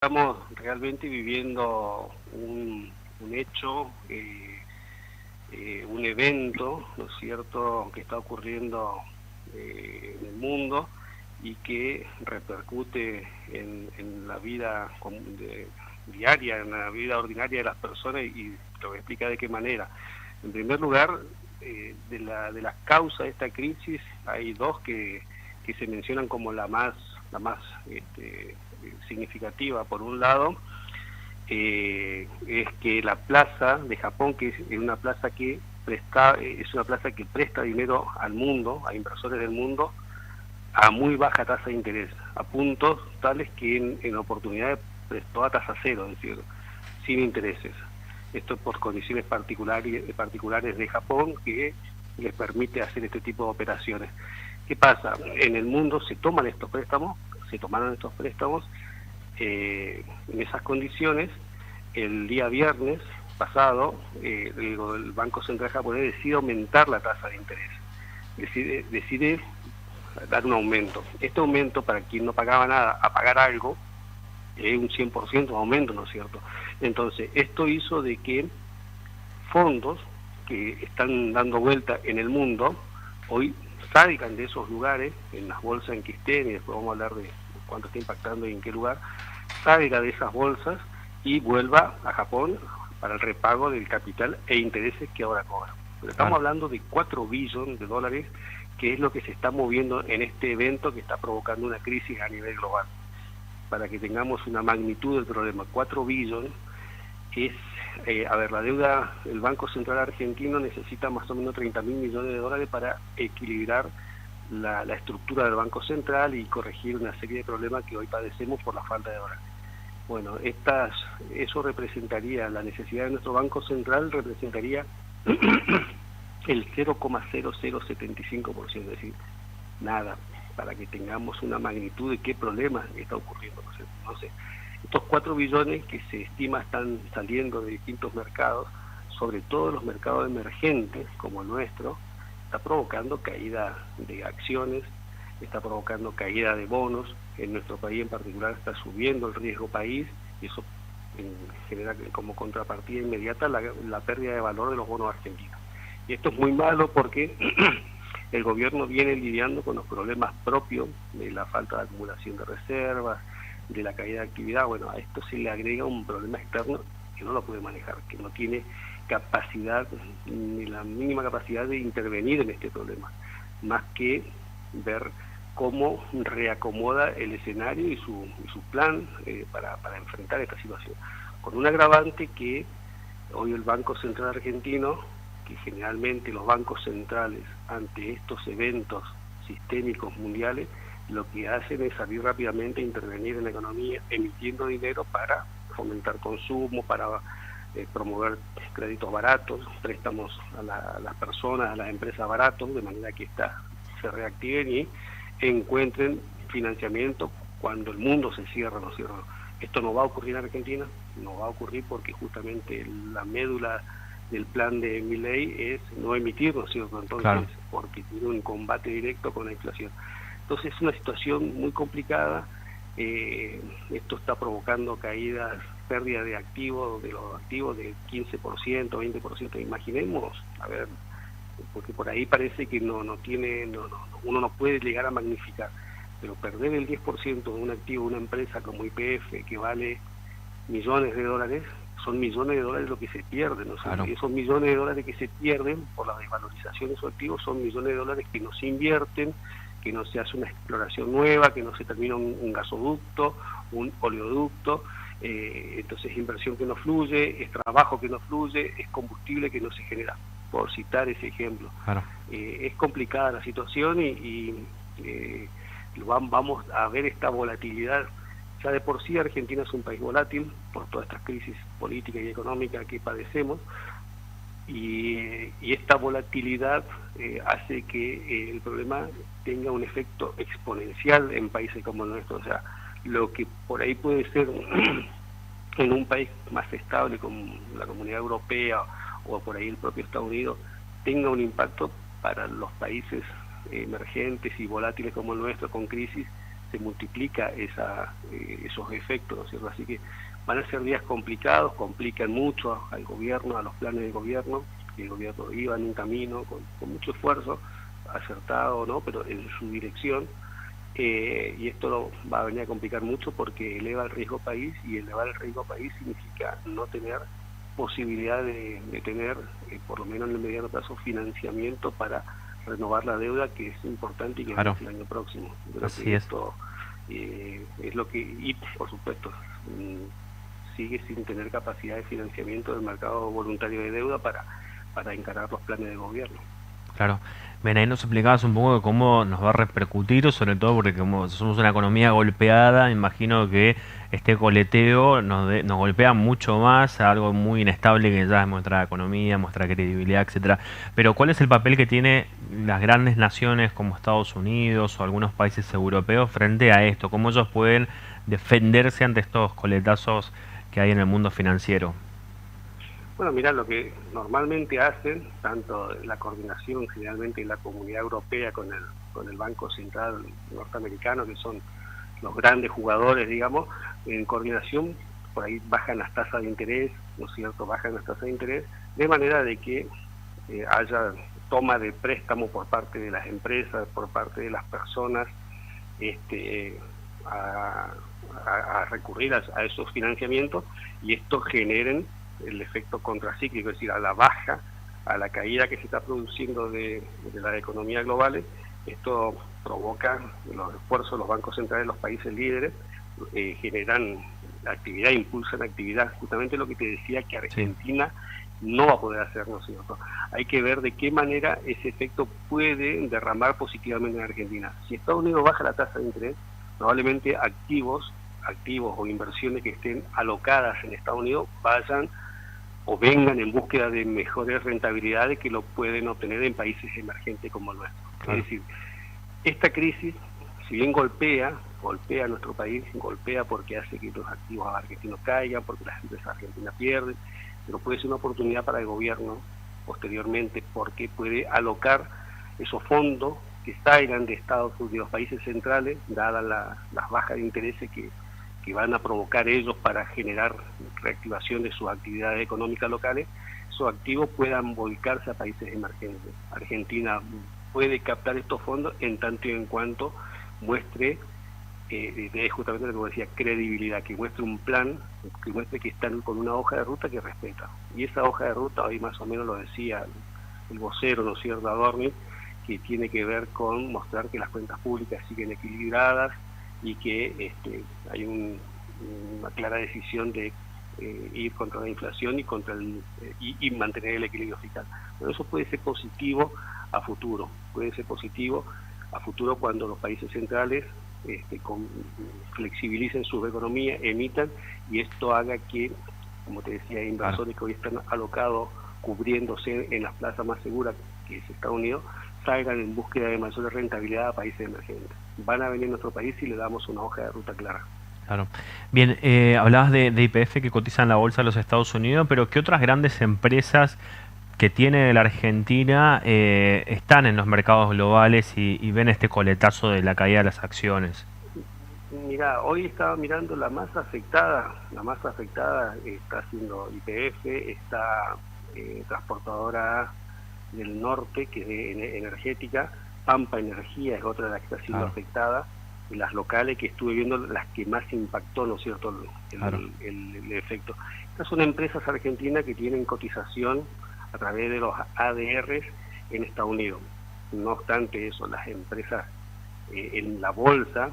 Estamos realmente viviendo un hecho, un evento, ¿no es cierto?, que está ocurriendo en el mundo y que repercute en la vida diaria, en la vida ordinaria de las personas, y te voy a explicar de qué manera. En primer lugar, de las causas de esta crisis hay dos que se mencionan como la más significativa. Por un lado, es que la plaza de Japón, que es una plaza que presta dinero al mundo, a inversores del mundo, a muy baja tasa de interés, a puntos tales que en oportunidades prestó a tasa cero, es decir, sin intereses. Esto por condiciones particulares de Japón, que les permite hacer este tipo de operaciones. ¿Qué pasa? En el mundo se tomaron estos préstamos, en esas condiciones. El día viernes pasado, el Banco Central japonés decide aumentar la tasa de interés, decide dar un aumento. Este aumento, para quien no pagaba nada, a pagar algo, es un 100% de aumento, ¿no es cierto? Entonces, esto hizo de que fondos que están dando vuelta en el mundo, hoy salgan de esos lugares, en las bolsas en que estén, y después vamos a hablar de cuánto está impactando y en qué lugar, salga de esas bolsas y vuelva a Japón para el repago del capital e intereses que ahora cobran. Pero estamos hablando de 4 billones de dólares, que es lo que se está moviendo en este evento que está provocando una crisis a nivel global. Para que tengamos una magnitud del problema, 4 billones es, la deuda, el Banco Central argentino necesita más o menos 30.000 millones de dólares para equilibrar la estructura del Banco Central y corregir una serie de problemas que hoy padecemos por la falta de dólares. Bueno, eso representaría, la necesidad de nuestro Banco Central representaría el 0,0075%, es decir, nada, para que tengamos una magnitud de qué problema está ocurriendo. No sé. Estos 4 billones que se estima están saliendo de distintos mercados, sobre todo los mercados emergentes como el nuestro, está provocando caída de acciones, está provocando caída de bonos. En nuestro país en particular está subiendo el riesgo país, y eso genera como contrapartida inmediata la pérdida de valor de los bonos argentinos. Y esto es muy malo porque el gobierno viene lidiando con los problemas propios de la falta de acumulación de reservas, de la caída de actividad. Bueno, a esto se le agrega un problema externo que no lo puede manejar, que no tiene capacidad, ni la mínima capacidad de intervenir en este problema, más que ver cómo reacomoda el escenario y su plan para enfrentar esta situación. Con un agravante que hoy el Banco Central argentino, que generalmente los bancos centrales ante estos eventos sistémicos mundiales, lo que hacen es salir rápidamente a intervenir en la economía, emitiendo dinero para fomentar consumo, para promover créditos baratos, préstamos a las personas, a las empresas baratos, de manera que se reactiven y encuentren financiamiento cuando el mundo se cierra, ¿no es cierto? Esto no va a ocurrir en Argentina, no va a ocurrir porque justamente la médula del plan de Milei es no emitir, ¿no es cierto? Entonces, claro, porque tiene un combate directo con la inflación. Entonces es una situación muy complicada. Esto está provocando caídas, pérdida de activos, de los activos de 15%, 20%. Imaginemos, porque por ahí parece que uno no puede llegar a magnificar, pero perder el 10% de un activo de una empresa como YPF, que vale millones de dólares, son millones de dólares lo que se pierden, ¿no? Claro. Y esos millones de dólares que se pierden por la desvalorización de esos activos son millones de dólares que no se invierten, que no se hace una exploración nueva, que no se termina un gasoducto, un oleoducto. Entonces es inversión que no fluye, es trabajo que no fluye, es combustible que no se genera, por citar ese ejemplo. Claro. Es complicada la situación y vamos a ver esta volatilidad. Ya de por sí Argentina es un país volátil por todas estas crisis políticas y económicas que padecemos, y esta volatilidad hace que el problema tenga un efecto exponencial en países como el nuestro. O sea, lo que por ahí puede ser en un país más estable como la Comunidad Europea o por ahí el propio Estados Unidos, tenga un impacto para los países emergentes y volátiles como el nuestro, con crisis se multiplica esos efectos, ¿no es cierto? Así que van a ser días complicados, complican mucho al gobierno, a los planes de gobierno, y el gobierno iba en un camino con mucho esfuerzo, acertado, ¿no?, pero en su dirección, y esto va a venir a complicar mucho porque eleva el riesgo país, y elevar el riesgo país significa no tener posibilidad de tener, por lo menos en el mediano plazo, financiamiento para renovar la deuda, que es importante y que Claro. es el año próximo. Así es. Esto es lo que, y por supuesto, sigue sin tener capacidad de financiamiento del mercado voluntario de deuda para encarar los planes de gobierno. Claro. Bien, ahí nos explicabas un poco de cómo nos va a repercutir, sobre todo porque como somos una economía golpeada, imagino que este coleteo nos golpea mucho más a algo muy inestable que ya es nuestra economía, nuestra credibilidad, etcétera. Pero ¿cuál es el papel que tienen las grandes naciones como Estados Unidos o algunos países europeos frente a esto? ¿Cómo ellos pueden defenderse ante estos coletazos que hay en el mundo financiero? Bueno, mira, lo que normalmente hacen, tanto la coordinación generalmente en la Comunidad Europea con el Banco Central norteamericano, que son los grandes jugadores, digamos, en coordinación, por ahí bajan las tasas de interés, ¿no es cierto?, bajan las tasas de interés, de manera de que haya toma de préstamo por parte de las empresas, por parte de las personas, a recurrir a esos financiamientos, y estos generen el efecto contracíclico, es decir, a la baja, a la caída que se está produciendo de las economías globales. Esto provoca los esfuerzos de los bancos centrales de los países líderes, generan actividad, impulsan actividad, justamente lo que te decía que Argentina no va a poder hacer, ¿no es cierto? Hay que ver de qué manera ese efecto puede derramar positivamente en Argentina. Si Estados Unidos baja la tasa de interés, probablemente activos o inversiones que estén alocadas en Estados Unidos vayan o vengan en búsqueda de mejores rentabilidades que lo pueden obtener en países emergentes como el nuestro. Claro. Es decir, esta crisis, si bien golpea a nuestro país, golpea porque hace que los activos argentinos caigan, porque las empresas argentinas pierden, pero puede ser una oportunidad para el gobierno posteriormente, porque puede alocar esos fondos que salgan de Estados Unidos, de los países centrales, dadas las bajas de intereses que van a provocar ellos para generar reactivación de sus actividades económicas locales, esos activos puedan volcarse a países emergentes. Argentina puede captar estos fondos en tanto y en cuanto muestre, justamente lo que decía, credibilidad, que muestre un plan, que muestre que están con una hoja de ruta que respeta. Y esa hoja de ruta, hoy más o menos lo decía el vocero, ¿no es cierto?, Adorni, que tiene que ver con mostrar que las cuentas públicas siguen equilibradas, y que hay una clara decisión de ir contra la inflación y mantener el equilibrio fiscal. Pero eso puede ser positivo a futuro, cuando los países centrales flexibilicen su economía, emitan, y esto haga que, como te decía, inversores que hoy están alocados cubriéndose en las plazas más seguras, que es Estados Unidos, salgan en búsqueda de mayor rentabilidad a países emergentes. Van a venir a nuestro país si le damos una hoja de ruta clara. Claro. Bien, hablabas de YPF que cotiza en la bolsa de los Estados Unidos, pero ¿qué otras grandes empresas que tiene la Argentina están en los mercados globales y ven este coletazo de la caída de las acciones? Mira, hoy estaba mirando la más afectada está siendo YPF, está Transportadora del Norte, que es energética, Pampa Energía es otra de las que está siendo afectada, y las locales que estuve viendo, las que más impactó, ¿no es cierto?, el efecto. Estas son empresas argentinas que tienen cotización a través de los ADRs en Estados Unidos. No obstante eso, las empresas en la bolsa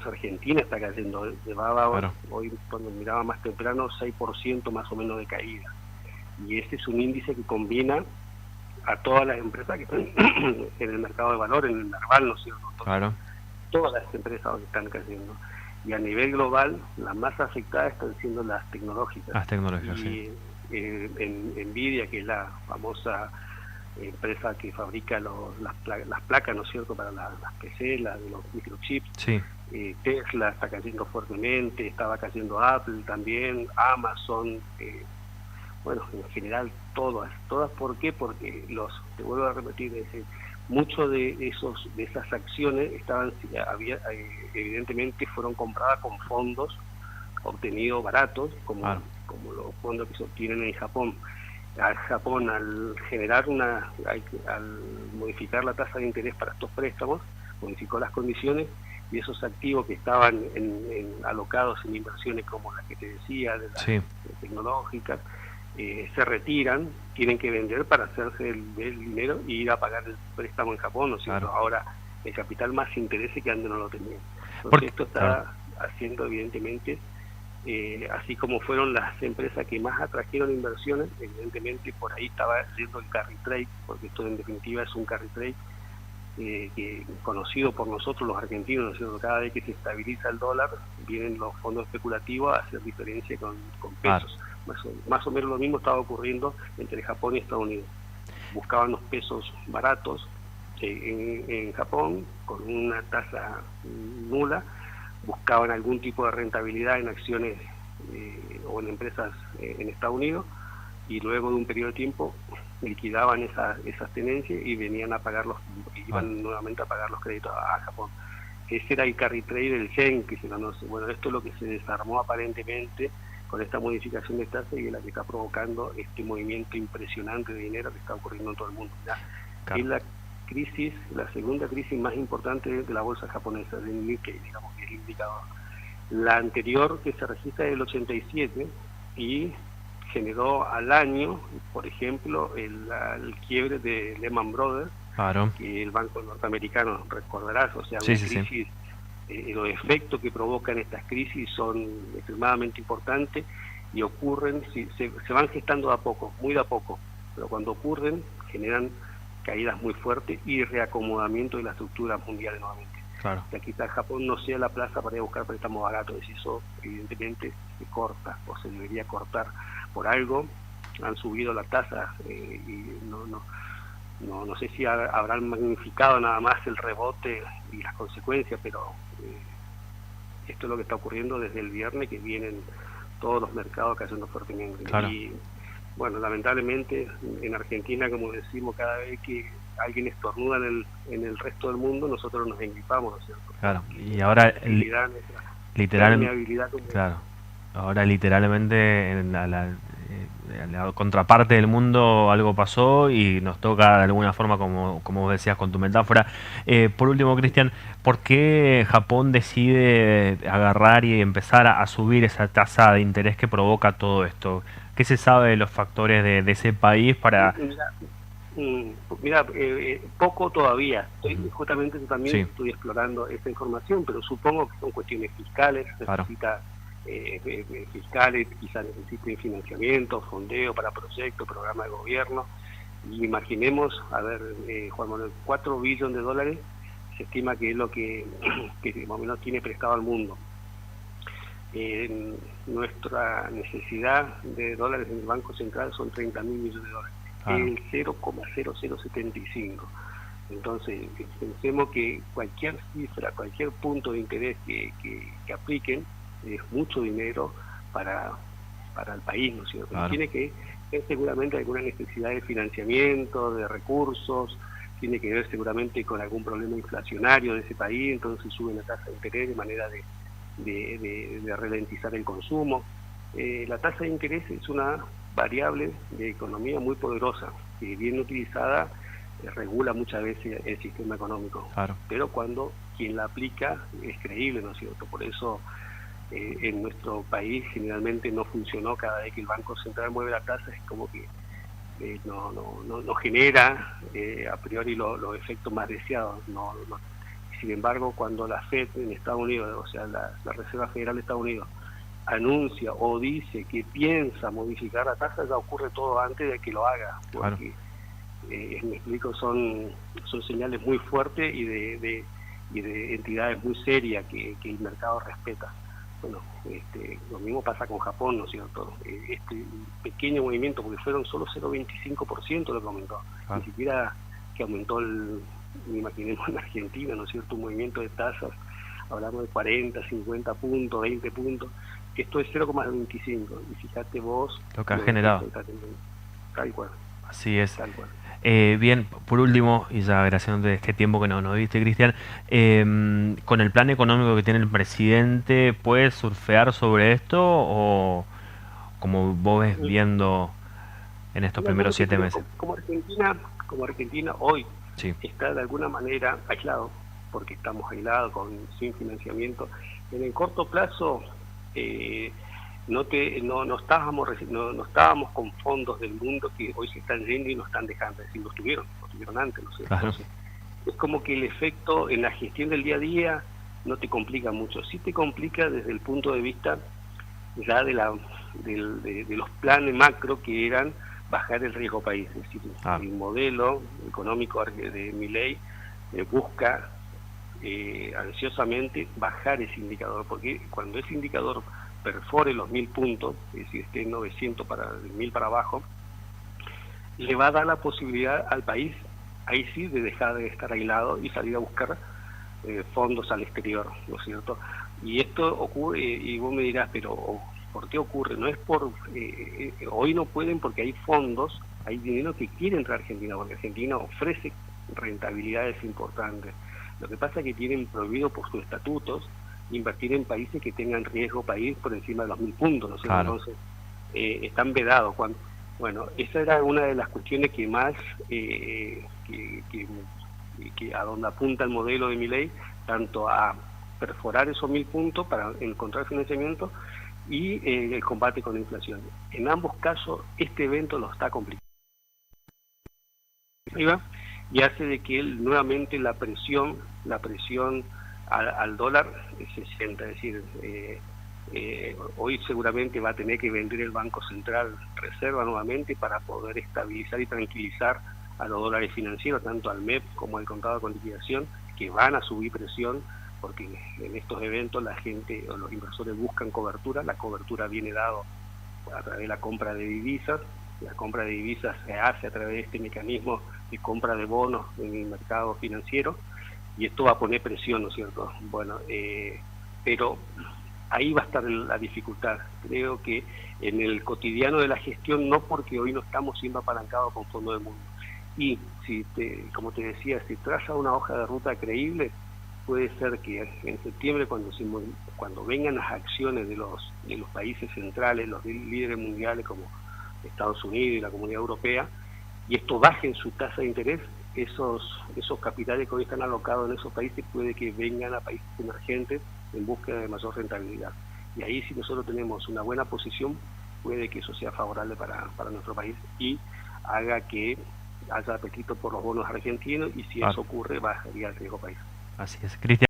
argentina está cayendo, llevaba hoy, cuando miraba más temprano, 6% más o menos de caída. Y este es un índice que combina a todas las empresas que están en el mercado de valor, en el Narval, ¿no es cierto? Todas las empresas que están cayendo. Y a nivel global, las más afectadas están siendo las tecnológicas. Y Nvidia, que es la famosa empresa que fabrica las placas, ¿no es cierto?, para las PC, de los microchips. Tesla está cayendo fuertemente, estaba cayendo Apple también, Amazon, bueno, en general todas. ¿Por qué? Porque te vuelvo a repetir, muchos de esas acciones evidentemente fueron compradas con fondos obtenidos baratos, como los fondos que se obtienen en Japón. Japón, al modificar la tasa de interés para estos préstamos, modificó las condiciones, y esos activos que estaban alocados en inversiones como las que te decía, de las tecnológicas, se retiran, tienen que vender para hacerse el dinero y ir a pagar el préstamo en Japón, ¿no es cierto? Ahora el capital más interese que antes no lo tenía. Entonces esto está haciendo evidentemente, así como fueron las empresas que más atrajeron inversiones, evidentemente por ahí estaba yendo el carry trade, porque esto en definitiva es un carry trade, que conocido por nosotros los argentinos, ¿no es cierto? Cada vez que se estabiliza el dólar, vienen los fondos especulativos a hacer diferencia con pesos. Más o menos lo mismo estaba ocurriendo entre Japón y Estados Unidos. Buscaban los pesos baratos en Japón, con una tasa nula, buscaban algún tipo de rentabilidad en acciones o en empresas en Estados Unidos, y luego de un periodo de tiempo liquidaban esas tenencias y venían a pagarlos, iban nuevamente a pagar los créditos a Japón. Ese era el carry trade del yen, que se conoce. Bueno, esto es lo que se desarmó aparentemente con esta modificación de tasa, y es la que está provocando este movimiento impresionante de dinero que está ocurriendo en todo el mundo. Es la segunda crisis más importante de la bolsa japonesa, del Nikkei, digamos, que es el indicador. La anterior, que se registra en el 87, y generó al año, por ejemplo, el quiebre de Lehman Brothers, que el banco norteamericano, recordarás, o sea, una crisis. Los efectos que provocan estas crisis son extremadamente importantes y ocurren, se van gestando de a poco, muy de a poco, pero cuando ocurren generan caídas muy fuertes y reacomodamiento de la estructura mundial nuevamente. Que quizás Japón no sea la plaza para ir a buscar préstamos baratos, y eso evidentemente se corta o se debería cortar. Por algo han subido la tasa, y no sé si habrán magnificado nada más el rebote y las consecuencias, pero esto es lo que está ocurriendo desde el viernes, que vienen todos los mercados cayendo fuertemente. Y bueno, lamentablemente en Argentina, como decimos, cada vez que alguien estornuda en el resto del mundo, nosotros nos engripamos, ¿no es cierto? Y ahora literalmente en la contraparte del mundo algo pasó y nos toca de alguna forma, como vos decías con tu metáfora. Por último, Cristian, ¿por qué Japón decide agarrar y empezar a subir esa tasa de interés que provoca todo esto? ¿Qué se sabe de los factores de ese país para...? Mira, poco todavía. Justamente yo también estoy explorando esta información, pero supongo que son cuestiones fiscales, necesita fiscales, quizás necesiten financiamiento, fondeo para proyectos, programas de gobierno. Y imaginemos, Juan Manuel, 4 billones de dólares se estima que es lo que más o menos tiene prestado al mundo. Nuestra necesidad de dólares en el Banco Central son 30.000 millones de dólares, el 0,0075. Entonces, pensemos que cualquier cifra, cualquier punto de interés que apliquen, es mucho dinero para el país, ¿no es cierto? Tiene que ver seguramente alguna necesidad de financiamiento, de recursos, tiene que ver seguramente con algún problema inflacionario de ese país, entonces suben la tasa de interés de manera de ralentizar el consumo. La tasa de interés es una variable de economía muy poderosa, que bien utilizada regula muchas veces el sistema económico, pero cuando quien la aplica es creíble, ¿no es cierto? Por eso en nuestro país generalmente no funcionó. Cada vez que el Banco Central mueve la tasa es como que no genera a priori los efectos más deseados. Sin embargo, cuando la FED en Estados Unidos, o sea la Reserva Federal de Estados Unidos, anuncia o dice que piensa modificar la tasa, ya ocurre todo antes de que lo haga, porque me explico, son señales muy fuertes y de entidades muy serias que el mercado respeta. Bueno, lo mismo pasa con Japón, ¿no es cierto? Este pequeño movimiento, porque fueron solo 0,25% lo que aumentó, ni siquiera que aumentó imaginemos en Argentina, ¿no es cierto?, un movimiento de tasas, hablamos de 40, 50 puntos, 20 puntos, esto es 0,25, y fíjate vos lo que ha generado. Tal cual. Así es. Tal cual. Bien, por último, y ya gracias de este tiempo que nos diste, Cristian, con el plan económico que tiene el presidente, ¿puedes surfear sobre esto o como vos ves viendo en estos Mira, yo primeros lo que 7 creo, meses? como Argentina hoy Sí, está de alguna manera aislado, porque estamos aislados sin financiamiento, en el corto plazo eh, no estábamos con fondos del mundo que hoy se están yendo y nos están dejando, es decir, lo tuvieron antes, no sé. claro, Entonces, es como que el efecto en la gestión del día a día no te complica mucho, sí te complica desde el punto de vista ya de los planes macro que eran bajar el riesgo país, es decir, ah, el modelo económico de Milei busca ansiosamente bajar ese indicador, porque cuando ese indicador perfore los 1000 puntos, es decir, esté en 900 para 1000 para abajo, le va a dar la posibilidad al país, ahí sí, de dejar de estar aislado y salir a buscar fondos al exterior, ¿no es cierto? Y esto ocurre, y vos me dirás, pero ¿por qué ocurre? No es hoy no pueden porque hay fondos, hay dinero que quiere entrar a Argentina, porque Argentina ofrece rentabilidades importantes. Lo que pasa es que tienen prohibido por sus estatutos invertir en países que tengan riesgo país por encima de los 1000 puntos, ¿no es cierto? claro, Entonces, están vedados. Bueno, esa era una de las cuestiones que más que a donde apunta el modelo de Milei, tanto a perforar esos 1000 puntos para encontrar financiamiento y el combate con la inflación. En ambos casos, este evento lo está complicando y hace de que él nuevamente la presión al dólar se sienta, es decir, hoy seguramente va a tener que vender el Banco Central Reserva nuevamente para poder estabilizar y tranquilizar a los dólares financieros, tanto al MEP como al contado con liquidación, que van a subir presión, porque en estos eventos la gente o los inversores buscan cobertura, la cobertura viene dado a través de la compra de divisas, la compra de divisas se hace a través de este mecanismo de compra de bonos en el mercado financiero, y esto va a poner presión, ¿no es cierto? Bueno, pero ahí va a estar la dificultad. Creo que en el cotidiano de la gestión, no, porque hoy no estamos siendo apalancados con Fondo del Mundo. Y como te decía, si traza una hoja de ruta creíble, puede ser que en septiembre, cuando vengan las acciones de los países centrales, los líderes mundiales como Estados Unidos y la Comunidad Europea, y esto baje en su tasa de interés, esos capitales que hoy están alocados en esos países puede que vengan a países emergentes en búsqueda de mayor rentabilidad. Y ahí, si nosotros tenemos una buena posición, puede que eso sea favorable para nuestro país y haga que haya apetito por los bonos argentinos, y si ah, eso ocurre, bajaría el riesgo país. así es, Cristian.